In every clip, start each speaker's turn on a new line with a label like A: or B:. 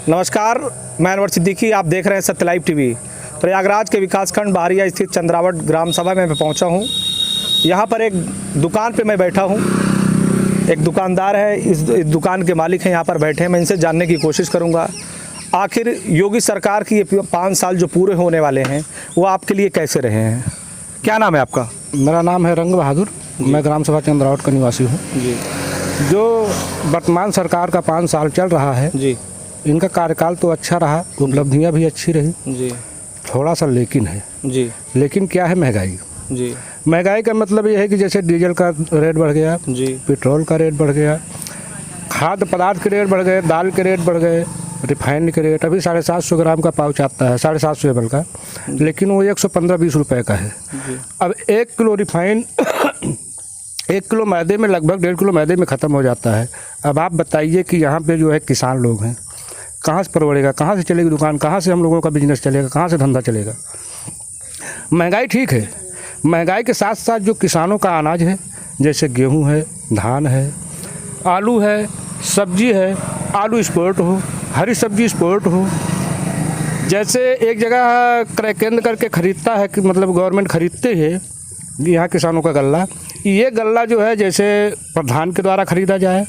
A: नमस्कार, मैं अनवर सिद्दीकी। आप देख रहे हैं सत्य लाइव टीवी। प्रयागराज के विकासखंड बहारिया स्थित चंद्रावट ग्राम सभा में मैं पहुंचा हूं। यहां पर एक दुकान पे मैं बैठा हूं। एक दुकानदार है, इस दुकान के मालिक हैं, यहां पर बैठे हैं। मैं इनसे जानने की कोशिश करूंगा आखिर योगी सरकार की ये 5 साल जो पूरे होने वाले हैं वो आपके लिए कैसे रहे हैं। क्या नाम है आपका?
B: मेरा नाम है रंग बहादुर। मैं ग्राम सभा चंद्रावट का निवासी हूँ
A: जी।
B: जो वर्तमान सरकार का 5 साल चल रहा है
A: जी,
B: इनका कार्यकाल तो अच्छा रहा, उपलब्धियाँ भी अच्छी रही
A: जी,
B: थोड़ा सा लेकिन है।
A: जी,
B: लेकिन क्या है? महंगाई।
A: जी,
B: महंगाई का मतलब ये है कि जैसे डीजल का रेट बढ़ गया,
A: जी,
B: पेट्रोल का रेट बढ़ गया, खाद्य पदार्थ के रेट बढ़ गए, दाल के रेट बढ़ गए, रिफाइंड के रेट अभी 750 ग्राम का पाउच आता है, 750 ml का, लेकिन वो 115-20 रुपये का है। अब 1 किलो रिफाइंड 1 किलो मैदे में लगभग 1.5 किलो मैदे में ख़त्म हो जाता है। अब आप बताइए कि यहाँ पे जो है किसान लोग हैं, कहाँ से परवड़ेगा, कहाँ से चलेगी दुकान, कहाँ से हम लोगों का बिजनेस चलेगा, कहाँ से धंधा चलेगा। महंगाई ठीक है, महंगाई के साथ साथ जो किसानों का अनाज है, जैसे गेहूँ है, धान है, आलू है, सब्जी है, आलू एक्सपोर्ट हो, हरी सब्जी एक्सपोर्ट हो। जैसे एक जगह क्रय केंद्र करके ख़रीदता है कि मतलब गवर्नमेंट ख़रीदते है यहाँ किसानों का गल्ला। ये गल्ला जो है जैसे प्रधान के द्वारा ख़रीदा जाए,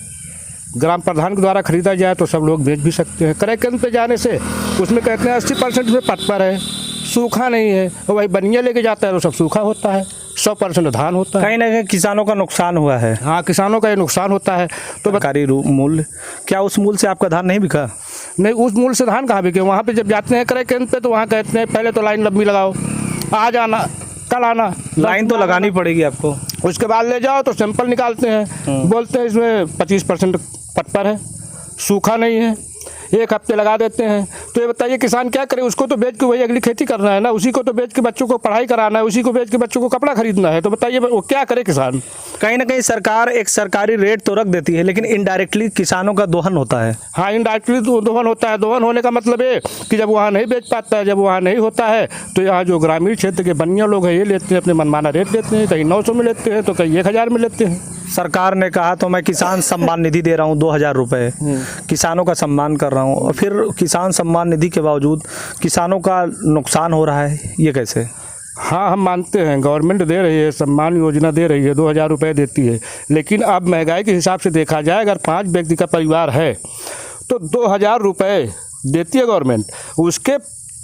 B: ग्राम प्रधान के द्वारा ख़रीदा जाए तो सब लोग बेच भी सकते हैं। क्रय केंद्र पे जाने से उसमें कहते हैं 80% में पटपर है, सूखा नहीं है, और वही बनिया लेके जाता है तो सब सूखा होता है, 100% धान होता है।
A: कहीं ना कहीं किसानों का नुकसान हुआ है।
B: हाँ, किसानों का ये नुकसान होता है। तो
A: सरकारी मूल्य, क्या उस मूल्य से आपका धान नहीं बिका?
B: नहीं, उस मूल्य से धान कहाँ बिके? वहाँ पे जब जाते हैं क्रय केंद्र पे तो वहाँ कहते हैं पहले तो लाइन लंबी लगाओ, आज आना कल आना,
A: लाइन तो लगानी पड़ेगी आपको।
B: उसके बाद ले जाओ तो सैंपल निकालते हैं, बोलते हैं इसमें 25% पटपर है, सूखा नहीं है, 1 हफ्ते लगा देते हैं। तो ये बताइए किसान क्या करे? उसको तो बेच के वही अगली खेती करना है ना, उसी को तो बेच के बच्चों को पढ़ाई कराना है, उसी को बेच के बच्चों को कपड़ा खरीदना है। तो बताइए वो क्या करे किसान?
A: कहीं ना कहीं सरकार एक सरकारी रेट तो रख देती है, लेकिन इनडायरेक्टली किसानों का दोहन होता है।
B: हाँ, इनडायरेक्टली दोहन होता है। दोहन होने का मतलब ये कि जब वहाँ नहीं बेच पाता है, जब वहाँ नहीं होता है तो यहाँ जो ग्रामीण क्षेत्र के बनिया लोग हैं ये लेते हैं, अपने मनमाना रेट लेते हैं, कहीं 900 में लेते हैं तो कहीं 1000 में लेते हैं।
A: सरकार ने कहा तो मैं किसान सम्मान निधि दे रहा हूँ 2000 रुपये, किसानों का सम्मान कर रहा हूँ, और फिर किसान सम्मान निधि के बावजूद किसानों का नुकसान हो रहा है, ये कैसे?
B: हाँ, हम मानते हैं गवर्नमेंट दे रही है, सम्मान योजना दे रही है, 2000 रुपये देती है, लेकिन अब महंगाई के हिसाब से देखा जाए अगर 5 व्यक्ति का परिवार है तो 2000 रुपये देती है गवर्नमेंट, उसके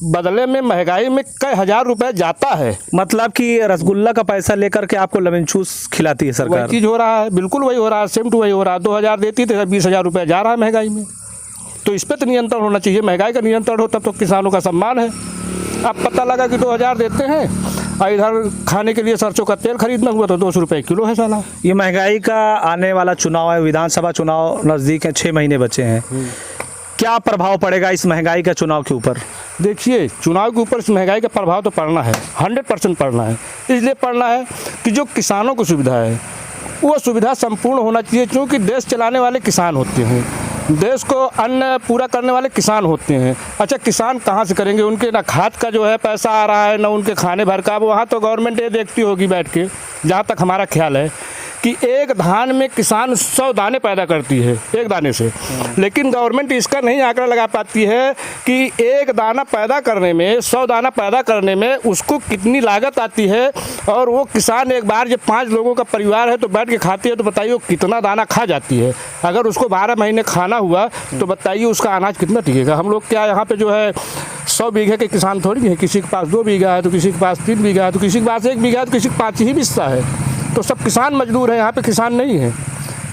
B: बदले में महंगाई में कई हज़ार रुपए जाता है।
A: मतलब कि रसगुल्ला का पैसा लेकर के आपको लेमन जूस खिलाती है सरकार।
B: वही चीज़ हो रहा है, बिल्कुल वही हो रहा है, सेम टू वही हो रहा है। 2000 देती तो 20,000 रुपये जा रहा है महंगाई में। तो इस पर तो नियंत्रण होना चाहिए। महंगाई का नियंत्रण हो तब तो किसानों का सम्मान है। अब पता लगा कि 2000 देते हैं और इधर खाने के लिए सरसों का तेल खरीदना हुआ तो 200 रुपये किलो है साला।
A: ये महंगाई का आने वाला चुनाव है, विधानसभा चुनाव नज़दीक है, 6 महीने बचे हैं। क्या प्रभाव पड़ेगा इस महंगाई का चुनाव के ऊपर?
B: देखिए, चुनाव के ऊपर इस महंगाई का प्रभाव तो पड़ना है, 100% पड़ना है। इसलिए पड़ना है कि जो किसानों को सुविधा है वो सुविधा संपूर्ण होना चाहिए, क्योंकि देश चलाने वाले किसान होते हैं, देश को अन्न पूरा करने वाले किसान होते हैं। अच्छा, किसान कहाँ से करेंगे? उनके ना खाद का जो है पैसा आ रहा है, ना उनके खाने भर का। अब वहाँ तो गवर्नमेंट ये देखती होगी बैठ के, जहाँ तक हमारा ख्याल है कि एक धान में किसान 100 दाने पैदा करती है, एक दाने से। लेकिन गवर्नमेंट इसका नहीं आंकड़ा लगा पाती है कि एक दाना पैदा करने में, 100 दाना पैदा करने में उसको कितनी लागत आती है। और वो किसान एक बार जब 5 लोगों का परिवार है तो बैठ के खाती है तो बताइए वो कितना दाना खा जाती है। अगर उसको 12 महीने खाना हुआ तो बताइए उसका अनाज कितना टिकेगा। हम लोग क्या यहाँ पर जो है 100 बीघे के किसान थोड़ी हैं। किसी के पास 2 बीघा है तो किसी के पास 3 बीघा है तो किसी के पास 1 बीघा है तो किसी के 5 ही हिस्सा है। तो सब किसान मजदूर हैं, यहाँ पे किसान नहीं है।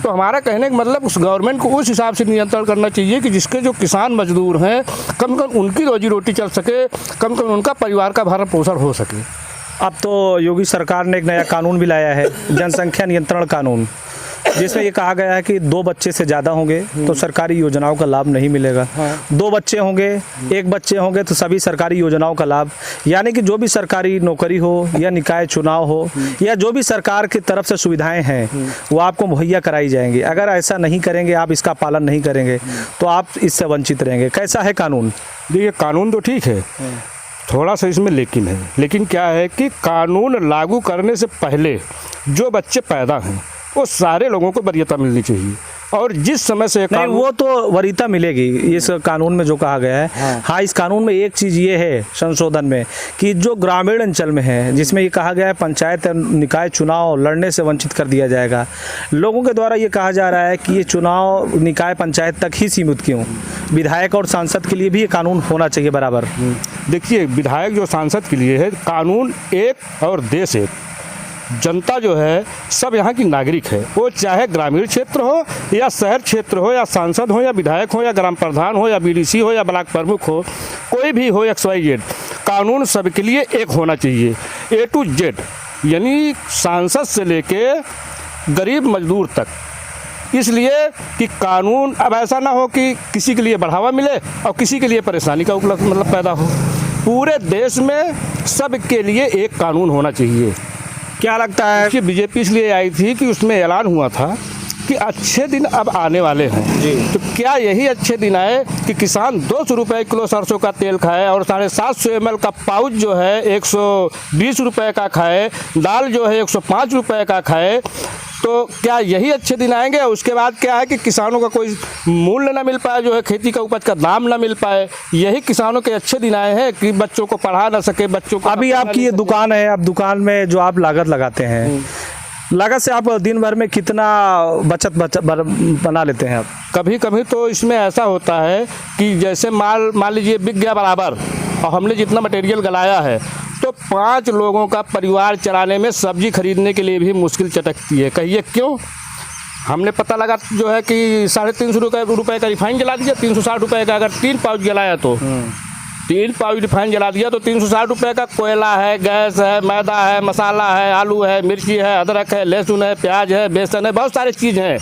B: तो हमारा कहने का मतलब उस गवर्नमेंट को उस हिसाब से नियंत्रण करना चाहिए कि जिसके जो किसान मजदूर हैं कम से कम उनकी रोजी रोटी चल सके, कम से कम उनका परिवार का भरण पोषण हो सके।
A: अब तो योगी सरकार ने एक नया कानून भी लाया है, जनसंख्या नियंत्रण कानून, जिसमें ये कहा गया है कि 2 बच्चे से ज़्यादा होंगे तो सरकारी योजनाओं का लाभ नहीं मिलेगा। 2 बच्चे होंगे, 1 बच्चे होंगे तो सभी सरकारी योजनाओं का लाभ, यानी कि जो भी सरकारी नौकरी हो या निकाय चुनाव हो या जो भी सरकार की तरफ से सुविधाएं हैं वो आपको मुहैया कराई जाएंगी। अगर ऐसा नहीं करेंगे, आप इसका पालन नहीं करेंगे तो आप इससे वंचित रहेंगे। कैसा है कानून?
B: देखिए, कानून तो ठीक है, थोड़ा सा इसमें लेकिन है। लेकिन क्या है कि कानून लागू करने से पहले जो बच्चे पैदा हैं वो सारे लोगों को वरीयता मिलनी चाहिए। और जिस समय से
A: नहीं, वो तो वरीयता मिलेगी इस कानून में जो कहा गया है। हाँ, इस कानून में एक चीज़ ये है संशोधन में कि जो ग्रामीण अंचल में है, जिसमें ये कहा गया है पंचायत निकाय चुनाव लड़ने से वंचित कर दिया जाएगा। लोगों के द्वारा ये कहा जा रहा है कि ये चुनाव निकाय पंचायत तक ही सीमित क्यों, विधायक और सांसद के लिए भी ये कानून होना चाहिए बराबर।
B: देखिए, विधायक जो सांसद के लिए है, कानून एक और देश एक। जनता जो है सब यहाँ की नागरिक है, वो चाहे ग्रामीण क्षेत्र हो या शहर क्षेत्र हो, या सांसद हो या विधायक हो या ग्राम प्रधान हो या बीडीसी हो या ब्लॉक प्रमुख हो, कोई भी हो XYZ, कानून सबके लिए एक होना चाहिए, A to Z। यानी सांसद से लेके गरीब मजदूर तक। इसलिए कि कानून अब ऐसा ना हो कि किसी के लिए बढ़ावा मिले और किसी के लिए परेशानी का मतलब पैदा हो। पूरे देश में सबके लिए एक कानून होना चाहिए।
A: क्या लगता है
B: कि बीजेपी इसलिए आई थी कि उसमें ऐलान हुआ था कि अच्छे दिन अब आने वाले हैं जी। तो क्या यही अच्छे दिन आए कि किसान 200 रुपये किलो सरसों का तेल खाए और 750 ml का पाउच जो है 120 रुपये का खाए, दाल जो है 105 रुपये का खाए? तो क्या यही अच्छे दिन आएंगे? उसके बाद क्या है कि किसानों का कोई मूल्य ना मिल पाए, जो है खेती का उपज का दाम ना मिल पाए। यही किसानों के अच्छे दिन आए हैं कि बच्चों को पढ़ा ना सके, बच्चों को।
A: अभी आपकी ये दुकान है, अब दुकान में जो आप लागत लगाते हैं, लागत से आप दिन भर में कितना बचत बना लेते हैं आप?
B: कभी कभी तो इसमें ऐसा होता है कि जैसे माल मान लीजिए बिक गया बराबर, और हमने जितना मटेरियल गलाया है, तो 5 लोगों का परिवार चलाने में सब्जी खरीदने के लिए भी मुश्किल चटकती है। कहिए क्यों? हमने पता लगा जो है कि 350 रुपये का रिफाइंड जला दिया, 360 रुपये का अगर 3 पाउच जलाया तो 3 पाउच रिफाइंड जला दिया तो 360 रुपये का कोयला है, गैस है, मैदा है, मसाला है, आलू है, मिर्ची है, अदरक है, लहसुन है, प्याज है, बेसन है, बहुत सारी चीज़ हैं।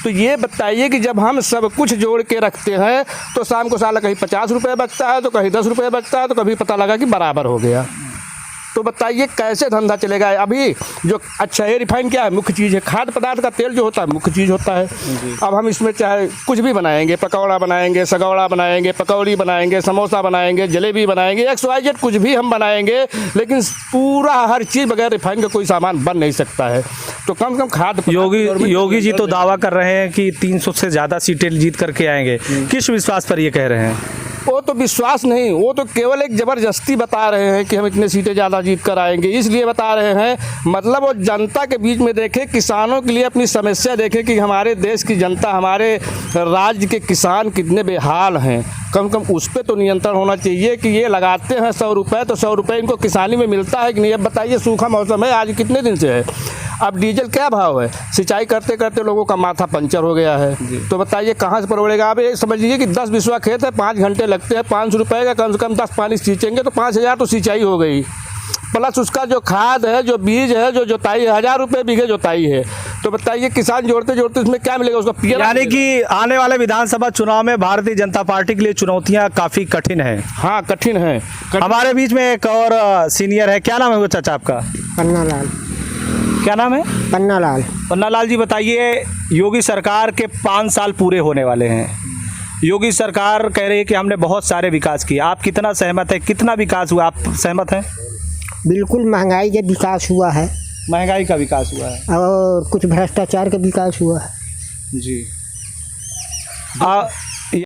B: तो ये बताइए कि जब हम सब कुछ जोड़ के रखते हैं तो शाम को साला कहीं 50 रुपये बचता है, तो कहीं 10 रुपये बचता है, तो कभी पता लगा कि बराबर हो गया। तो बताइए कैसे धंधा चलेगा? अभी जो अच्छा ये रिफाइन क्या है? मुख्य चीज़ है। खाद्य पदार्थ का तेल जो होता है मुख्य चीज़ होता है। अब हम इसमें चाहे कुछ भी बनाएंगे, पकौड़ा बनाएंगे, सगौड़ा बनाएंगे, पकौड़ी बनाएंगे, समोसा बनाएंगे, जलेबी बनाएंगे, XYZ कुछ भी हम बनाएंगे, लेकिन पूरा हर चीज़ बगैर रिफाइन का कोई सामान बन नहीं सकता है। तो कम से कम खाद्य
A: योगी जी तो दावा कर रहे हैं कि 300 से ज़्यादा सीटें जीत करके आएंगे। किस विश्वास पर ये कह रहे हैं?
B: वो तो विश्वास नहीं, वो तो केवल एक ज़बरदस्ती बता रहे हैं कि हम इतने सीटें ज़्यादा जीत कर आएंगे, इसलिए बता रहे हैं। मतलब वो जनता के बीच में देखें, किसानों के लिए अपनी समस्या देखें कि हमारे देश की जनता, हमारे राज्य के किसान कितने बेहाल हैं। कम से कम उस पर तो नियंत्रण होना चाहिए कि ये लगाते हैं 100 रुपये, तो 100 रुपये इनको किसानी में मिलता है कि नहीं? अब बताइए, सूखा मौसम है, आज कितने दिन से है। अब डीजल क्या भाव है? सिंचाई करते करते लोगों का माथा पंचर हो गया है। तो बताइए कहाँ से परवड़ेगा? आप ये समझ लीजिए कि 10 बिस्वा खेत है, 5 घंटे लगते हैं, 500 रुपये का कम से कम 10 पानी सींचेंगे तो 5000 तो सिंचाई हो गई, प्लस उसका जो खाद है, जो बीज है, जो जोताई है, 1000 रुपये बीघे जोताई है। तो बताइए किसान जोड़ते जोड़ते उसमें क्या मिलेगा उसको?
A: यानी कि आने वाले विधानसभा चुनाव में भारतीय जनता पार्टी के लिए चुनौतियां काफ़ी कठिन हैं।
B: हाँ, कठिन है।
A: हमारे बीच में एक और सीनियर है। क्या नाम है वो चाचा आपका?
C: पन्ना लाल।
A: क्या नाम है?
C: पन्ना लाल।
A: पन्ना लाल जी, बताइए, योगी सरकार के 5 साल पूरे होने वाले हैं। योगी सरकार कह रही है कि हमने बहुत सारे विकास किए। आप कितना सहमत है? कितना विकास हुआ, आप सहमत हैं?
C: बिल्कुल, महंगाई का विकास हुआ है,
A: महंगाई का विकास हुआ है,
C: और कुछ भ्रष्टाचार का विकास हुआ है
A: जी।